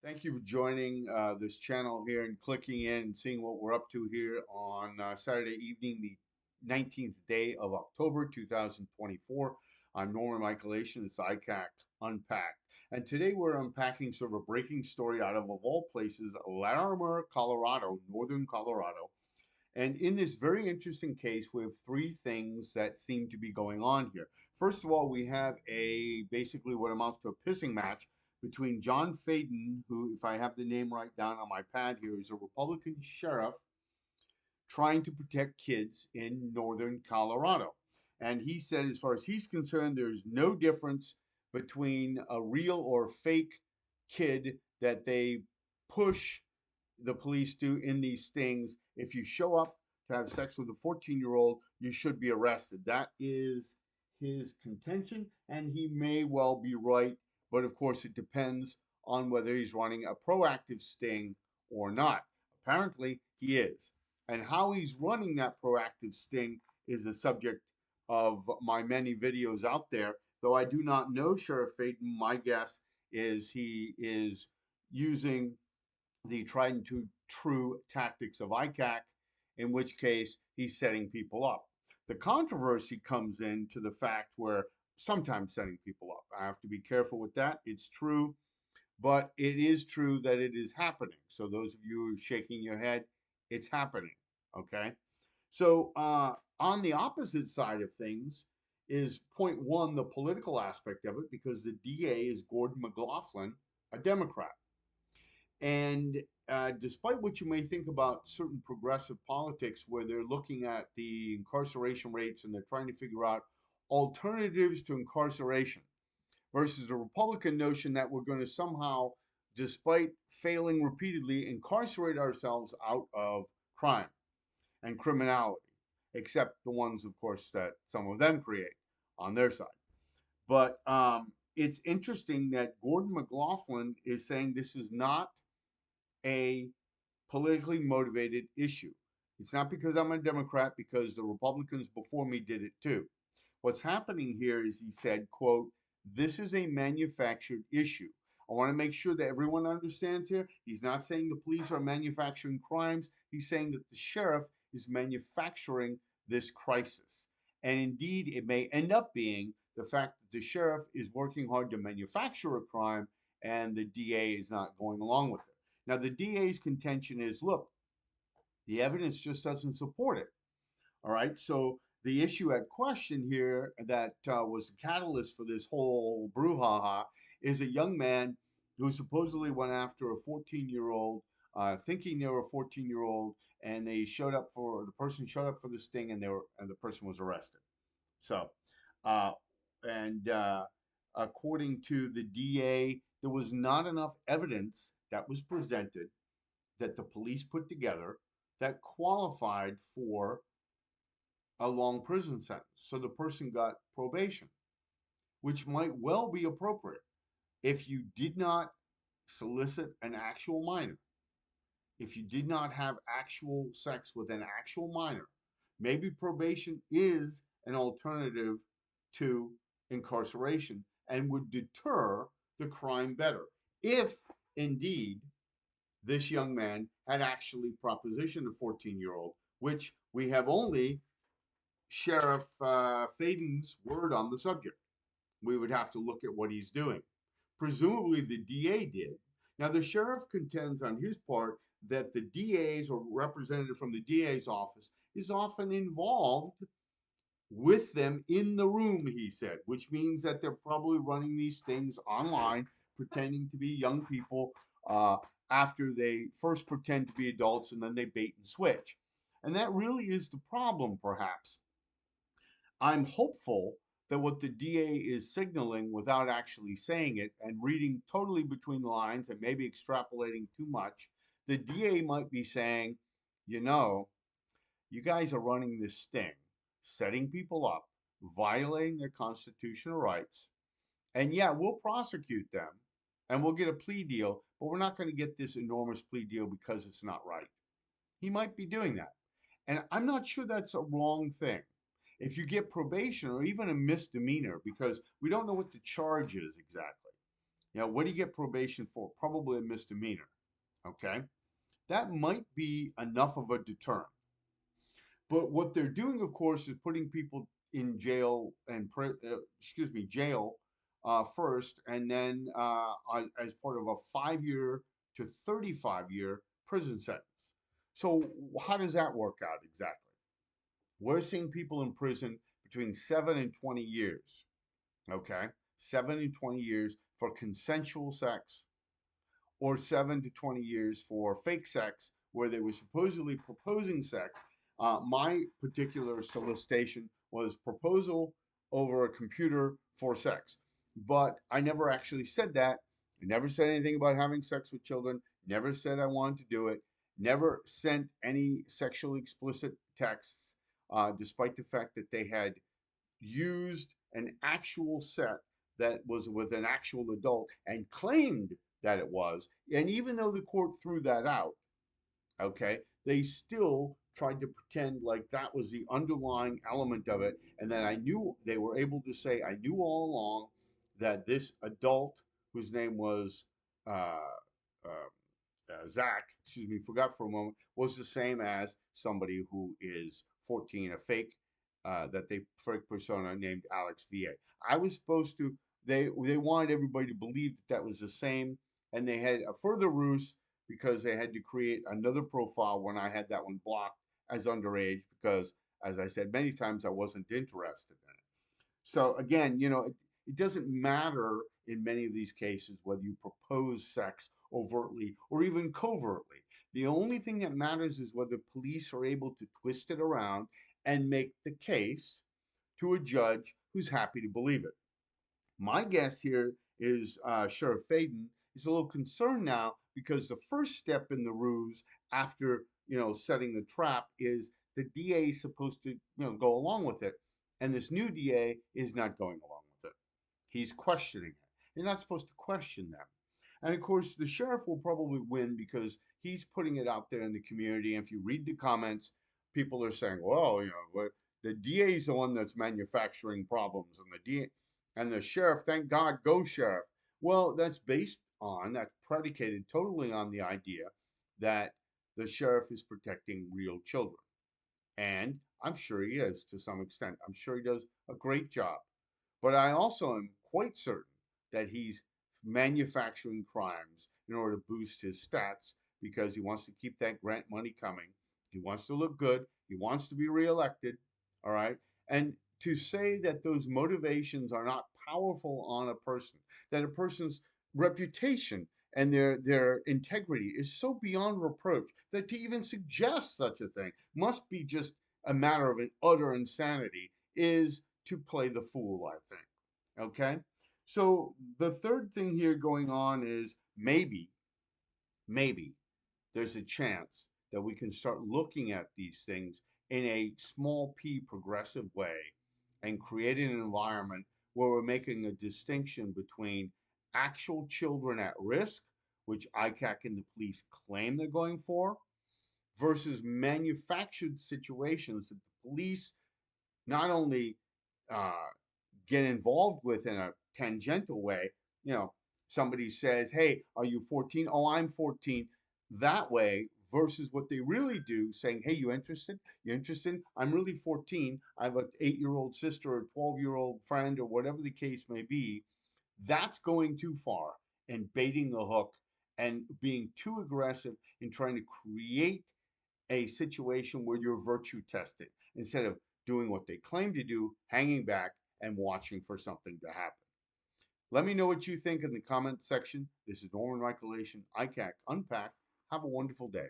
Thank you for joining this channel here and clicking in and seeing what we're up to here on Saturday evening, the 19th day of October 2024. I'm Norman Michaelation. It's ICAC Unpacked. And today we're unpacking sort of a breaking story out of all places, Larimer, Colorado, northern Colorado. And in this very interesting case, we have three things that seem to be going on here. First of all, we have a basically what amounts to a pissing match between John Faden, who, if I have the name right down on my pad here, is a Republican sheriff trying to protect kids in northern Colorado. And he said, as far as he's concerned, there's no difference between a real or fake kid that they push the police do in these stings. If you show up to have sex with a 14-year-old, you should be arrested. That is his contention, and he may well be right. But of course, it depends on whether he's running a proactive sting or not. Apparently, he is. And how he's running that proactive sting is the subject of my many videos out there. Though I do not know Sheriff Faden, my guess is he is using the tried and true tactics of ICAC, in which case he's setting people up. The controversy comes into the fact where sometimes setting people up. I have to be careful with that. It's true, but it is true that it is happening. So those of you who are shaking your head, it's happening. Okay. So on the opposite side of things is point one, the political aspect of it, because the DA is Gordon McLaughlin, a Democrat. And despite what you may think about certain progressive politics, where they're looking at the incarceration rates and they're trying to figure out alternatives to incarceration versus a Republican notion that we're going to somehow, despite failing repeatedly, incarcerate ourselves out of crime and criminality, except the ones, of course, that some of them create on their side. But it's interesting that Gordon McLaughlin is saying this is not a politically motivated issue. It's not because I'm a Democrat, because the Republicans before me did it too. What's happening here is he said, quote, this is a manufactured issue. I want to make sure that everyone understands here. He's not saying the police are manufacturing crimes. He's saying that the sheriff is manufacturing this crisis. And indeed, it may end up being the fact that the sheriff is working hard to manufacture a crime and the DA is not going along with it. Now, the DA's contention is look, the evidence just doesn't support it. All right. So the issue at question here that was the catalyst for this whole brouhaha is a young man who supposedly went after a 14-year-old, thinking they were a 14-year-old, and the person showed up for this thing, and the person was arrested. So, uh, and according to the DA, there was not enough evidence that was presented that the police put together that qualified for a long prison sentence. So the person got probation, which might well be appropriate if you did not solicit an actual minor, if you did not have actual sex with an actual minor. Maybe probation is an alternative to incarceration and would deter the crime better if indeed this young man had actually propositioned a 14-year-old, which we have only Sheriff Faden's word on the subject. We would have to look at what he's doing. Presumably, the DA did. Now, the sheriff contends on his part that the DA's or representative from the DA's office is often involved with them in the room, he said, which means that they're probably running these things online, pretending to be young people uh, after they first pretend to be adults and then they bait and switch. And that really is the problem, perhaps. I'm hopeful that what the DA is signaling without actually saying it and reading totally between the lines and maybe extrapolating too much, the DA might be saying, you know, you guys are running this sting, setting people up, violating their constitutional rights. And yeah, we'll prosecute them and we'll get a plea deal, but we're not going to get this enormous plea deal because it's not right. He might be doing that. And I'm not sure that's a wrong thing. If you get probation or even a misdemeanor, because we don't know what the charge is exactly. What do you get probation for? Probably a misdemeanor. Okay. That might be enough of a deterrent. But what they're doing, of course, is putting people in jail and jail first, and then as part of a 5 year to 35 year prison sentence. So how does that work out exactly? We're seeing people in prison between 7 and 20 years. Okay, 7 and 20 years for consensual sex, or 7 to 20 years for fake sex, where they were supposedly proposing sex. My particular solicitation was proposal over a computer for sex, but I never actually said that. I never said anything about having sex with children. Never said I wanted to do it. Never sent any sexually explicit texts, despite the fact that they had used an actual set that was with an actual adult and claimed that it was. And even though the court threw that out, okay, they still tried to pretend like that was the underlying element of it. And then I knew they were able to say, I knew all along that this adult, whose name was uh, uh, Zach, excuse me, forgot for a moment, was the same as somebody who is 14, a fake fake persona named Alex VA. I was supposed to. They wanted everybody to believe that that was the same, and they had a further ruse because they had to create another profile when I had that one blocked as underage because, as I said many times, I wasn't interested in it. So again, it doesn't matter in many of these cases whether you propose sex overtly or even covertly. The only thing that matters is whether police are able to twist it around and make the case to a judge who's happy to believe it. My guess here is Sheriff Faden is a little concerned now because the first step in the ruse after setting the trap is the DA is supposed to go along with it, and this new DA is not going along with it. He's questioning it. You're not supposed to question them. And of course, the sheriff will probably win because he's putting it out there in the community. And if you read the comments, people are saying, well, the DA is the one that's manufacturing problems, and the DA and the sheriff, thank God, go sheriff. Well, that's predicated totally on the idea that the sheriff is protecting real children. And I'm sure he is to some extent. I'm sure he does a great job. But I also am quite certain that he's manufacturing crimes in order to boost his stats because he wants to keep that grant money coming. He wants to look good. He wants to be reelected. All right. And to say that those motivations are not powerful on a person, that a person's reputation and their integrity is so beyond reproach that to even suggest such a thing must be just a matter of an utter insanity is to play the fool, I think. Okay? So the third thing here going on is maybe there's a chance that we can start looking at these things in a small p progressive way and creating an environment where we're making a distinction between actual children at risk, which ICAC and the police claim they're going for, versus manufactured situations that the police not only uh, get involved with in a tangential way. You know, somebody says, "Hey, are you 14?" "Oh, I'm 14." That way versus what they really do, saying, "Hey, you interested? You interested? I'm really 14. I have an 8-year-old sister or a 12-year-old friend or whatever the case may be." That's going too far and baiting the hook and being too aggressive in trying to create a situation where you're virtue tested instead of doing what they claim to do, hanging back and watching for something to happen. Let me know what you think in the comment section. This is Norman Michaelation, ICAC Unpacked. Have a wonderful day.